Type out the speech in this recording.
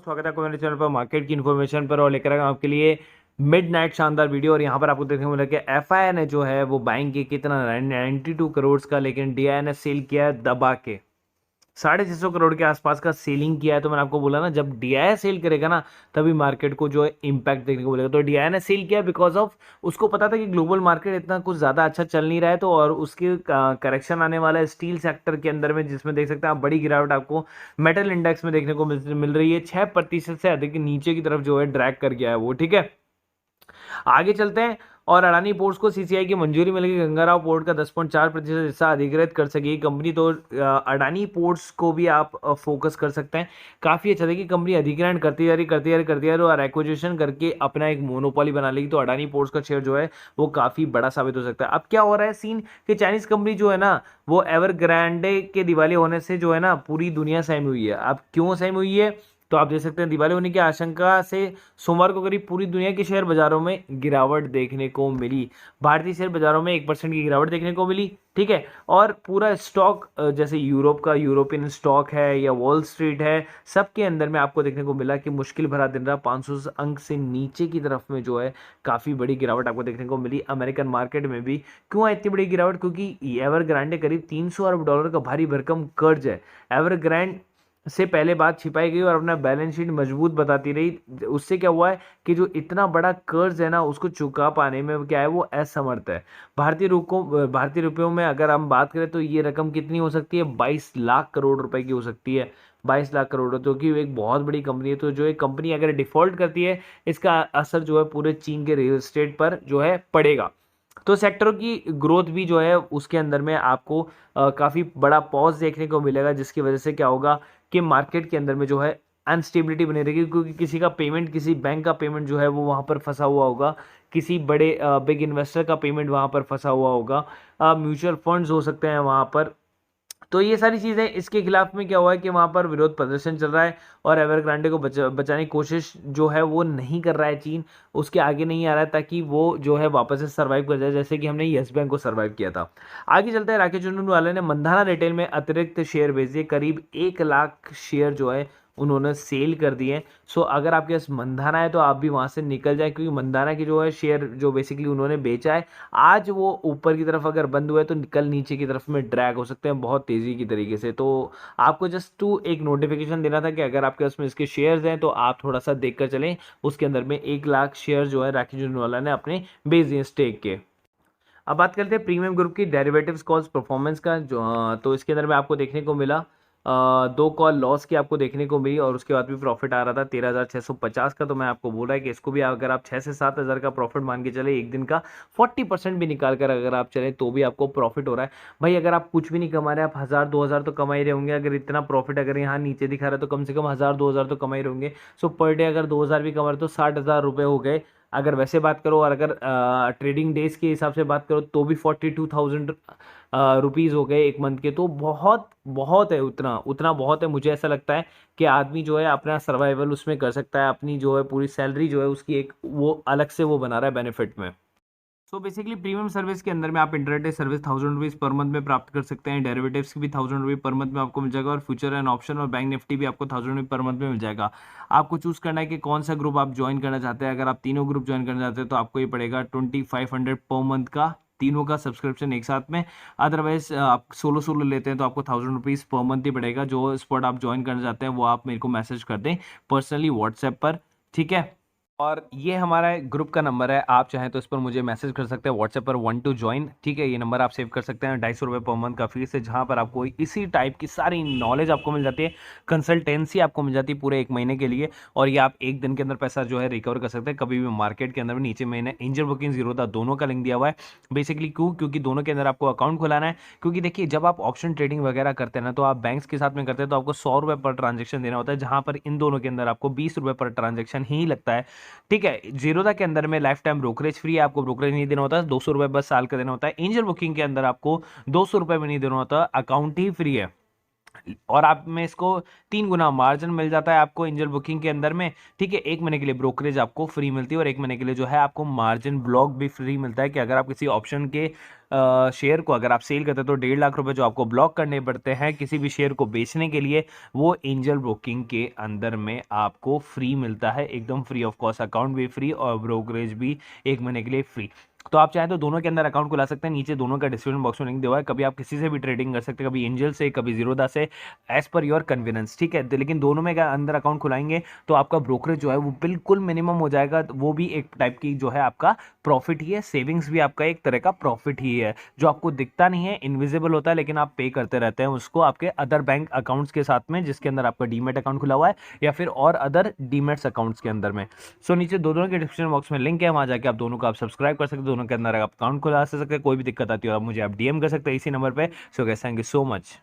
स्वागत है आपको मेरे चैनल पर मार्केट की इन्फॉर्मेशन पर और लेकर आया हूं आपके लिए मिडनाइट शानदार वीडियो। और यहाँ पर आपको देखने को मिला कि एफआईआई ने जो है वो बाइंग की कितना 92 करोड़ का, लेकिन डीआई ने सेल किया है दबा के 650 करोड़ के आसपास का सेलिंग किया है। तो मैंने आपको बोला ना, जब डीआई सेल करेगा ना तभी मार्केट को जो है इम्पैक्ट देखने को मिलेगा। तो डीआई ने सेल किया बिकॉज ऑफ उसको पता था कि ग्लोबल मार्केट इतना कुछ ज़्यादा अच्छा चल नहीं रहा है, तो और उसके करेक्शन आने वाला है स्टील सेक्टर के अंदर में, जिसमें देख सकते हैं आप बड़ी गिरावट आपको मेटल इंडेक्स में देखने को मिल रही है। 6% से अधिक नीचे की तरफ जो है ड्रैग कर गया है वो। ठीक है, आगे चलते हैं। और अडानी पोर्ट्स को सीसीआई की मंजूरी मिलेगी, गंगाराव पोर्ट का 10.4% हिस्सा अधिग्रहित कर सकेगी कंपनी। तो अडानी पोर्ट्स को भी आप फोकस कर सकते हैं। काफी अच्छा देखिए, कंपनी अधिग्रहण करती जा रही और एक्विजिशन करके अपना एक मोनोपोली बना लेगी। तो अडानी पोर्ट्स का शेयर जो है वो काफी बड़ा साबित हो सकता है। अब क्या हो रहा है सीन कि चाइनीज कंपनी जो है ना वो एवरग्रांडे के दिवाली होने से जो है ना पूरी दुनिया सहमी हुई है। अब क्यों सहमी हुई है, तो आप देख सकते हैं दिवाली होने की आशंका से सोमवार को करीब पूरी दुनिया के शेयर बाजारों में गिरावट देखने को मिली। भारतीय शेयर बाजारों में 1% की गिरावट देखने को मिली। ठीक है, और पूरा स्टॉक जैसे यूरोप का यूरोपियन स्टॉक है या वॉल स्ट्रीट है, सबके अंदर में आपको देखने को मिला कि मुश्किल भरा दिन रहा। 500 अंक से नीचे की तरफ में जो है काफ़ी बड़ी गिरावट आपको देखने को मिली। अमेरिकन मार्केट में भी क्यों है इतनी बड़ी गिरावट, क्योंकि एवरग्रांडे करीब 300 अरब डॉलर का भारी भरकम कर्ज है। एवरग्रांड से पहले बात छिपाई गई और अपना बैलेंस शीट मजबूत बताती रही। उससे क्या हुआ है कि जो इतना बड़ा कर्ज है ना उसको चुका पाने में क्या है वो असमर्थ है। भारतीय रुपयों में अगर हम बात करें तो ये रकम कितनी हो सकती है, 22 लाख करोड़ रुपए की हो सकती है। 22 लाख करोड़, तो कि एक बहुत बड़ी कंपनी है। तो जो एक कंपनी अगर डिफॉल्ट करती है, इसका असर जो है पूरे चीन के रियल एस्टेट पर जो है पड़ेगा। तो सेक्टरों की ग्रोथ भी जो है उसके अंदर में आपको काफ़ी बड़ा पॉज देखने को मिलेगा, जिसकी वजह से क्या होगा कि मार्केट के अंदर में जो है अनस्टेबिलिटी बनी रहेगी, क्योंकि किसी का पेमेंट, किसी बैंक का पेमेंट जो है वो वहाँ पर फंसा हुआ होगा, किसी बड़े बिग इन्वेस्टर का पेमेंट वहाँ पर फंसा हुआ होगा, म्यूचुअल फंड्स हो सकते हैं वहाँ पर। तो ये सारी चीज़ें, इसके खिलाफ में क्या हुआ है कि वहाँ पर विरोध प्रदर्शन चल रहा है और एवरग्रांडे को बचाने की कोशिश जो है वो नहीं कर रहा है चीन, उसके आगे नहीं आ रहा है ताकि वो जो है वापस से सर्वाइव कर जाए, जैसे कि हमने येस बैंक को सर्वाइव किया था। आगे चलते हैं, राकेश झुनझुनवाला ने मंधाना रिटेल में अतिरिक्त शेयर भेज दिए, करीब 1 लाख शेयर जो है उन्होंने सेल कर दिए। सो अगर आपके पास मंधाना है तो आप भी वहाँ से निकल जाए, क्योंकि मंधाना की जो है शेयर जो बेसिकली उन्होंने बेचा है, आज वो ऊपर की तरफ अगर बंद हुआ है तो कल नीचे की तरफ में ड्रैग हो सकते हैं बहुत तेज़ी की तरीके से। तो आपको जस्ट टू एक नोटिफिकेशन देना था कि अगर आपके पास में इसके शेयर्स हैं तो आप थोड़ा सा देख कर चलें। उसके अंदर में 1 लाख शेयर जो है राकेश झुनझुनवाला ने अपने बेच दिए स्टेक के। अब बात करते हैं प्रीमियम ग्रुप की डेरिवेटिव्स कॉल्स परफॉर्मेंस का, जो तो इसके अंदर में आपको देखने को मिला 2 कॉल लॉस की आपको देखने को मिली, और उसके बाद भी प्रॉफिट आ रहा था 13,650 का। तो मैं आपको बोल रहा है कि इसको भी अगर आप 6 से 7 हज़ार का प्रॉफिट मान के चले, एक दिन का 40% भी निकाल कर अगर आप चले तो भी आपको प्रॉफिट हो रहा है। भाई अगर आप कुछ भी नहीं कमा रहे, आप 1,000-2,000 तो कमा ही रहे होंगे। अगर इतना प्रॉफिट अगर यहाँ नीचे दिखा रहा है तो कम से कम 1,000-2,000 तो कमा ही रहे होंगे। सो पर डे अगर 2,000 भी कमा रहे तो 60,000 रुपये हो गए अगर वैसे बात करो। और अगर ट्रेडिंग डेज के हिसाब से बात करो तो भी 42,000 रुपीज़ हो गए एक मंथ के। तो बहुत बहुत है, उतना उतना बहुत है। मुझे ऐसा लगता है कि आदमी जो है अपना सर्वाइवल उसमें कर सकता है, अपनी जो है पूरी सैलरी जो है उसकी एक वो अलग से वो बना रहा है बेनिफिट में। सो बेसिकली प्रीमियम सर्विस के अंदर में आप intraday service 1,000 rupees per month में प्राप्त कर सकते हैं। डेरिवेटिव्स की भी 1,000 रुपये पर मंथ में आपको मिल जाएगा, और फ्यूचर एंड ऑप्शन और बैंक निफ्टी भी आपको 1,000 रुपये पर मंथ में मिल जाएगा। आपको चूज करना है कि कौन सा ग्रुप आप ज्वाइन करना चाहते हैं। अगर आप तीनों ग्रुप ज्वाइन करना चाहते हैं तो आपको ये पड़ेगा 2,500 पर मंथ का, तीनों का सब्सक्रिप्शन एक साथ में। अदरवाइज आप सोलो सोलो लेते हैं तो आपको 1,000 रुपीज़ पर मंथ ही पड़ेगा। जो स्पॉट आप ज्वाइन करना चाहते हैं वो आप मेरे को मैसेज कर दें पर्सनली व्हाट्सएप पर, ठीक है। और ये हमारा ग्रुप का नंबर है, आप चाहें तो इस पर मुझे मैसेज कर सकते हैं व्हाट्सएप पर 1 टू ज्वाइन, ठीक है। ये नंबर आप सेव कर सकते हैं। 250 रुपये पर मंथ का फीस है, जहाँ पर आपको इसी टाइप की सारी नॉलेज आपको मिल जाती है, कंसल्टेंसी आपको मिल जाती है पूरे 1 महीने के लिए। और ये आप एक दिन के अंदर पैसा जो है रिकवर कर सकते हैं कभी भी। मार्केट के अंदर में नीचे मैंने एंजल बुकिंग जीरोधा दोनों का लिंक दिया हुआ है। बेसिकली क्यों, क्योंकि दोनों के अंदर आपको अकाउंट खुलाना है। क्योंकि देखिए जब आप ऑप्शन ट्रेडिंग वगैरह करते हैं ना, तो आप बैंक्स के साथ में करते हैं तो आपको 100 रुपये पर ट्रांजेक्शन देना होता है, जहाँ पर इन दोनों के अंदर आपको 20 रुपये पर ट्रांजेक्शन ही लगता है, ठीक है। जीरोधा के अंदर में लाइफ टाइम ब्रोकरेज फ्री है, आपको ब्रोकरेज नहीं देना होता है, 200 रुपये बस साल का देना होता है। एंजल बुकिंग के अंदर आपको 200 रुपये भी नहीं देना होता, अकाउंट ही फ्री है। और आप में इसको 3 गुना मार्जिन मिल जाता है आपको एंजल बुकिंग के अंदर में। ठीक है, 1 महीने के लिए ब्रोकरेज आपको फ्री मिलती है और 1 महीने के लिए जो है आपको मार्जिन ब्लॉक भी फ्री मिलता है कि अगर आप किसी ऑप्शन के शेयर को अगर आप सेल करते हैं तो 1.5 लाख रुपए जो आपको ब्लॉक करने पड़ते हैं किसी भी शेयर को बेचने के लिए, वो एंजल ब्रोकिंग के अंदर में आपको फ्री मिलता है, एकदम फ्री ऑफ कॉस्ट। अकाउंट भी फ्री और ब्रोकरेज भी 1 महीने के लिए फ्री। तो आप चाहें तो दोनों के अंदर अकाउंट खुला सकते हैं, नीचे दोनों का डिस्क्रिप्शन बॉक्स में लिंक दिया हुआ है। कभी आप किसी से भी ट्रेडिंग कर सकते हैं, कभी एंजल से, कभी जीरोधा से, एज पर योर कन्वीनियंस। ठीक है, लेकिन दोनों में अंदर अकाउंट खुलाएंगे तो आपका ब्रोकरेज जो है वो बिल्कुल मिनिमम हो जाएगा। वो भी एक टाइप की जो है आपका प्रॉफिट ही है, सेविंग्स भी आपका एक तरह का प्रॉफिट ही है, जो आपको दिखता नहीं है, इनविजिबल होता है, लेकिन आप पे करते रहते हैं उसको आपके अदर बैंक अकाउंट्स के साथ में, जिसके अंदर आपका डीमेट अकाउंट खुला हुआ है या फिर और अदर डीमेट्स अकाउंट्स के अंदर में। सो नीचे दोनों के डिस्क्रिप्शन बॉक्स में लिंक है, वहां जाके आप दोनों को आप सब्सक्राइब कर सकते हैं, दोनों के अंदर आप अकाउंट खुला सकते हैं। कोई भी दिक्कत आती है आप मुझे आप डीएम कर सकते हैं इसी नंबर पे। So guys, thank you so much.